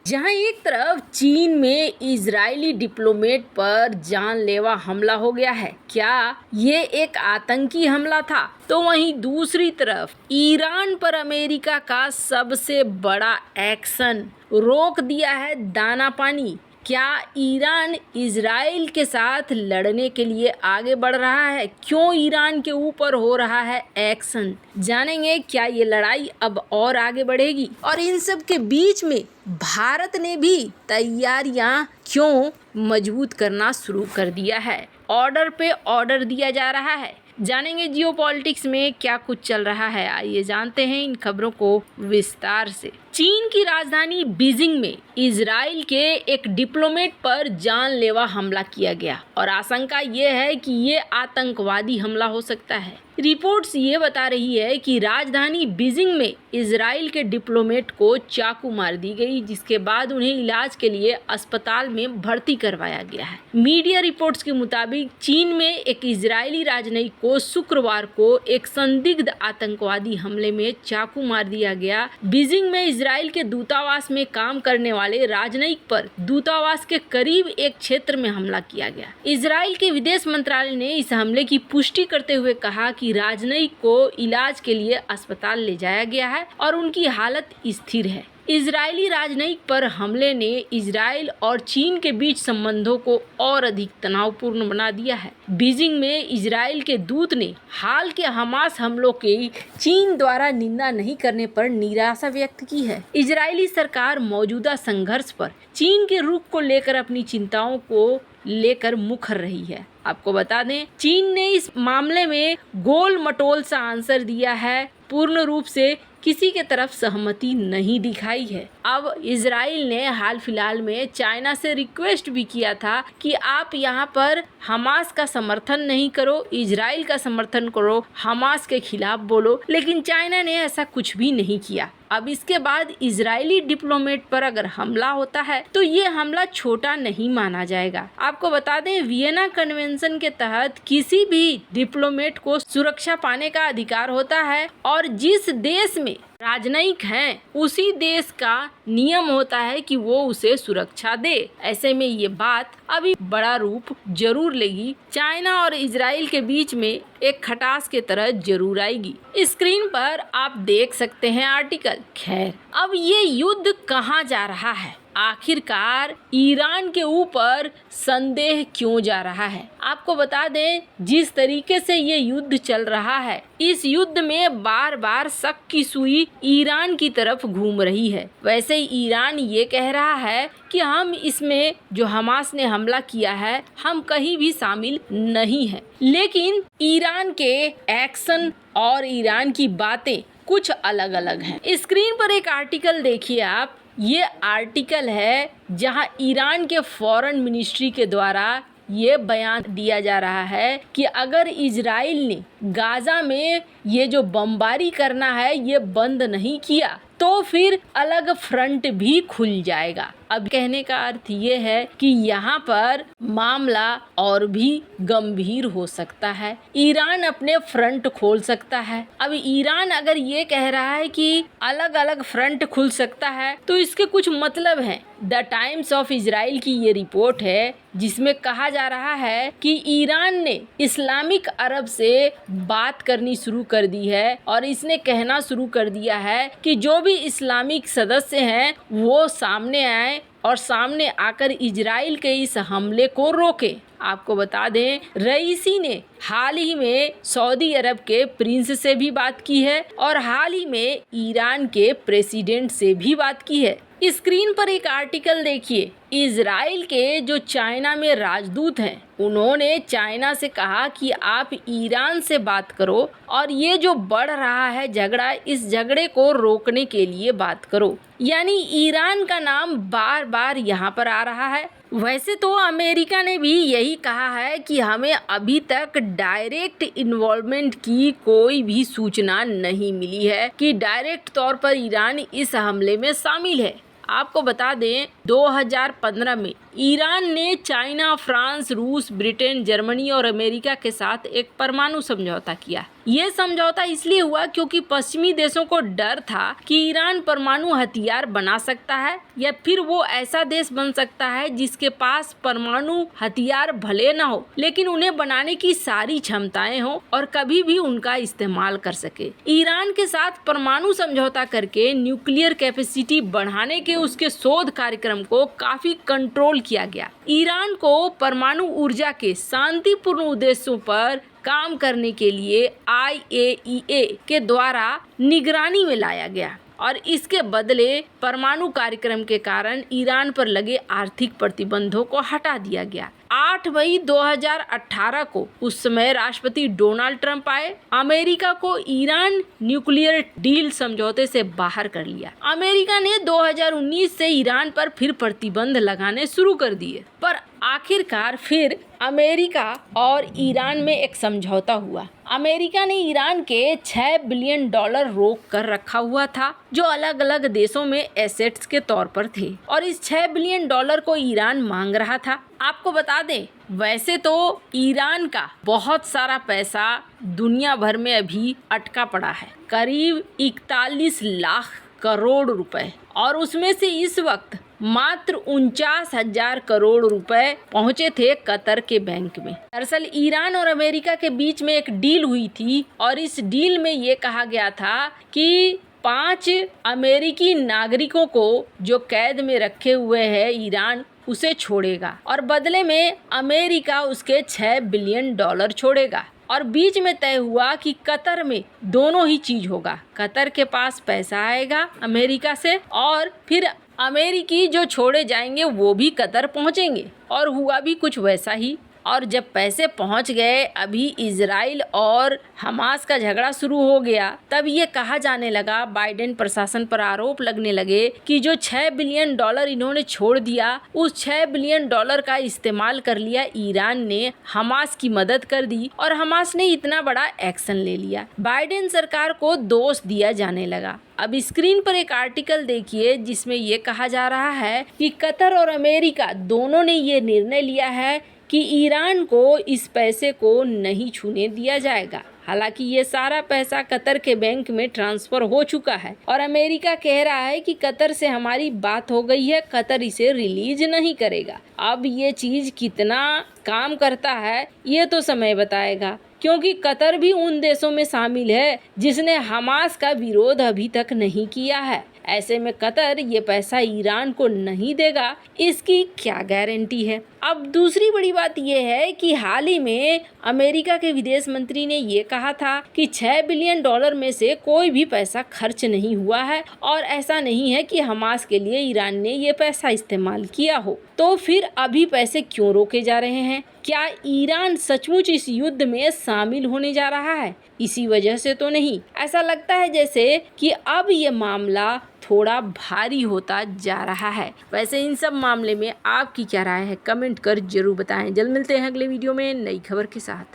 जहां एक तरफ चीन में इजरायली डिप्लोमेट पर जानलेवा हमला हो गया है, क्या ये एक आतंकी हमला था? तो वहीं दूसरी तरफ ईरान पर अमेरिका का सबसे बड़ा एक्शन, रोक दिया है दाना पानी। क्या ईरान इजराइल के साथ लड़ने के लिए आगे बढ़ रहा है? क्यों ईरान के ऊपर हो रहा है एक्शन? जानेंगे क्या ये लड़ाई अब और आगे बढ़ेगी, और इन सब के बीच में भारत ने भी तैयारियां क्यों मजबूत करना शुरू कर दिया है? ऑर्डर पे ऑर्डर दिया जा रहा है। जानेंगे जियोपॉलिटिक्स में क्या कुछ चल रहा है। आइए जानते हैं इन खबरों को विस्तार से। चीन की राजधानी बीजिंग में इजराइल के एक डिप्लोमेट पर जानलेवा हमला किया गया और आशंका ये है कि ये आतंकवादी हमला हो सकता है। रिपोर्ट्स ये बता रही है कि राजधानी बीजिंग में इजराइल के डिप्लोमेट को चाकू मार दी गई, जिसके बाद उन्हें इलाज के लिए अस्पताल में भर्ती करवाया गया है। मीडिया रिपोर्ट्स के मुताबिक चीन में एक इजरायली राजनयिक को शुक्रवार को एक संदिग्ध आतंकवादी हमले में चाकू मार दिया गया। बीजिंग में इजराइल के दूतावास में काम करने वाले राजनयिक पर दूतावास के करीब एक क्षेत्र में हमला किया गया। इजराइल के विदेश मंत्रालय ने इस हमले की पुष्टि करते हुए कहा कि राजनयिक को इलाज के लिए अस्पताल ले जाया गया है और उनकी हालत स्थिर है। इजरायली राजनयिक पर हमले ने इजराइल और चीन के बीच संबंधों को और अधिक तनावपूर्ण बना दिया है। बीजिंग में इजराइल के दूत ने हाल के हमास हमलों की चीन द्वारा निंदा नहीं करने पर निराशा व्यक्त की है। इजरायली सरकार मौजूदा संघर्ष पर चीन के रुख को लेकर अपनी चिंताओं को लेकर मुखर रही है। आपको बता दें, चीन ने इस मामले में गोल मटोल सा आंसर दिया है, पूर्ण रूप से किसी के तरफ सहमति नहीं दिखाई है। अब इजराइल ने हाल फिलहाल में चाइना से रिक्वेस्ट भी किया था कि आप यहाँ पर हमास का समर्थन नहीं करो, इजराइल का समर्थन करो, हमास के खिलाफ बोलो, लेकिन चाइना ने ऐसा कुछ भी नहीं किया। अब इसके बाद इजरायली डिप्लोमेट पर अगर हमला होता है तो ये हमला छोटा नहीं माना जाएगा। आपको बता दें, वियना कन्वेंशन के तहत किसी भी डिप्लोमेट को सुरक्षा पाने का अधिकार होता है और जिस देश में राजनयिक हैं उसी देश का नियम होता है कि वो उसे सुरक्षा दे। ऐसे में ये बात अभी बड़ा रूप जरूर लेगी। चाइना और इजराइल के बीच में एक खटास के तरह जरूर आएगी। स्क्रीन पर आप देख सकते हैं आर्टिकल। खैर, अब ये युद्ध कहाँ जा रहा है? आखिरकार ईरान के ऊपर संदेह क्यों जा रहा है? आपको बता दें, जिस तरीके से ये युद्ध चल रहा है, इस युद्ध में बार बार शक की सुई ईरान की तरफ घूम रही है। वैसे ईरान ये कह रहा है कि हम इसमें जो हमास ने हमला किया है, हम कहीं भी शामिल नहीं है। लेकिन ईरान के एक्शन और ईरान की बातें कुछ अलग अलग हैं। स्क्रीन पर एक आर्टिकल देखिए आप। ये आर्टिकल है जहां ईरान के फॉरेन मिनिस्ट्री के द्वारा ये बयान दिया जा रहा है कि अगर इजराइल ने गाजा में ये जो बमबारी करना है ये बंद नहीं किया तो फिर अलग फ्रंट भी खुल जाएगा। अब कहने का अर्थ ये है कि यहाँ पर मामला और भी गंभीर हो सकता है। ईरान अपने फ्रंट खोल सकता है। अब ईरान अगर ये कह रहा है कि अलग अलग फ्रंट खुल सकता है तो इसके कुछ मतलब हैं। द टाइम्स ऑफ इजराइल की ये रिपोर्ट है जिसमें कहा जा रहा है कि ईरान ने इस्लामिक अरब से बात करनी शुरू कर दी है और इसने कहना शुरू कर दिया है कि जो भी इस्लामिक सदस्य हैं वो सामने आए और सामने आकर इजराइल के इस हमले को रोके। आपको बता दें, रईसी ने हाल ही में सऊदी अरब के प्रिंस से भी बात की है और हाल ही में ईरान के प्रेसिडेंट से भी बात की है। स्क्रीन पर एक आर्टिकल देखिए। इजराइल के जो चाइना में राजदूत हैं, उन्होंने चाइना से कहा कि आप ईरान से बात करो और ये जो बढ़ रहा है झगड़ा, इस झगड़े को रोकने के लिए बात करो। यानी ईरान का नाम बार बार यहाँ पर आ रहा है। वैसे तो अमेरिका ने भी यही कहा है कि हमें अभी तक डायरेक्ट इन्वॉल्वमेंट की कोई भी सूचना नहीं मिली है कि डायरेक्ट तौर पर ईरान इस हमले में शामिल है। आपको बता दें, 2015 में ईरान ने चाइना, फ्रांस, रूस, ब्रिटेन, जर्मनी और अमेरिका के साथ एक परमाणु समझौता किया। ये समझौता इसलिए हुआ क्योंकि पश्चिमी देशों को डर था कि ईरान परमाणु हथियार बना सकता है या फिर वो ऐसा देश बन सकता है जिसके पास परमाणु हथियार भले न हो लेकिन उन्हें बनाने की सारी क्षमताएं हो और कभी भी उनका इस्तेमाल कर सके। ईरान के साथ परमाणु समझौता करके न्यूक्लियर कैपेसिटी बढ़ाने के उसके शोध कार्यक्रम को काफी कंट्रोल किया गया। ईरान को परमाणु ऊर्जा के शांतिपूर्ण उद्देश्यों पर काम करने के लिए IAEA के द्वारा निगरानी में लाया गया और इसके बदले परमाणु कार्यक्रम के कारण ईरान पर लगे आर्थिक प्रतिबंधों को हटा दिया गया। 8 मई 2018 को उस समय राष्ट्रपति डोनाल्ड ट्रंप आए। अमेरिका को ईरान न्यूक्लियर डील समझौते से बाहर कर लिया। अमेरिका ने 2019 से ईरान पर फिर प्रतिबंध लगाने शुरू कर दिए, पर आखिरकार फिर अमेरिका और ईरान में एक समझौता हुआ। अमेरिका ने ईरान के $6 बिलियन रोक कर रखा हुआ था जो अलग अलग देशों में एसेट्स के तौर पर थे और इस $6 बिलियन को ईरान मांग रहा था। आपको बता दें, वैसे तो ईरान का बहुत सारा पैसा दुनिया भर में अभी अटका पड़ा है, करीब 41 लाख करोड़ रुपए, और उसमें से इस वक्त मात्र 49,000 करोड़ रुपए पहुंचे थे कतर के बैंक में। दरअसल ईरान और अमेरिका के बीच में एक डील हुई थी और इस डील में ये कहा गया था कि 5 अमेरिकी नागरिकों को जो कैद में रखे हुए हैं ईरान उसे छोड़ेगा और बदले में अमेरिका उसके $6 बिलियन छोड़ेगा। और बीच में तय हुआ कि कतर में दोनों ही चीज होगा, कतर के पास पैसा आएगा अमेरिका से और फिर अमेरिकी जो छोड़े जाएंगे वो भी कतर पहुंचेंगे। और हुआ भी कुछ वैसा ही। और जब पैसे पहुंच गए, अभी इजराइल और हमास का झगड़ा शुरू हो गया, तब ये कहा जाने लगा, बाइडेन प्रशासन पर आरोप लगने लगे कि जो $6 बिलियन इन्होंने छोड़ दिया, उस $6 बिलियन का इस्तेमाल कर लिया ईरान ने, हमास की मदद कर दी और हमास ने इतना बड़ा एक्शन ले लिया। बाइडेन सरकार को दोष दिया जाने लगा। अब स्क्रीन पर एक आर्टिकल देखिए जिसमें ये कहा जा रहा है कि कतर और अमेरिका दोनों ने ये निर्णय लिया है कि ईरान को इस पैसे को नहीं छूने दिया जाएगा। हालांकि ये सारा पैसा कतर के बैंक में ट्रांसफर हो चुका है और अमेरिका कह रहा है कि कतर से हमारी बात हो गई है, कतर इसे रिलीज नहीं करेगा। अब ये चीज कितना काम करता है ये तो समय बताएगा, क्योंकि कतर भी उन देशों में शामिल है जिसने हमास का विरोध अभी तक नहीं किया है। ऐसे में कतर ये पैसा ईरान को नहीं देगा, इसकी क्या गारंटी है। अब दूसरी बड़ी बात यह है कि हाल ही में अमेरिका के विदेश मंत्री ने ये कहा था कि $6 बिलियन में से कोई भी पैसा खर्च नहीं हुआ है और ऐसा नहीं है कि हमास के लिए ईरान ने ये पैसा इस्तेमाल किया हो। तो फिर अभी पैसे क्यों रोके जा रहे हैं? क्या ईरान सचमुच इस युद्ध में शामिल होने जा रहा है? इसी वजह से तो नहीं। ऐसा लगता है जैसे कि अब ये मामला थोड़ा भारी होता जा रहा है। वैसे इन सब मामले में आपकी क्या राय है? कमेंट कर जरूर बताएं। जल्द मिलते हैं अगले वीडियो में नई खबर के साथ।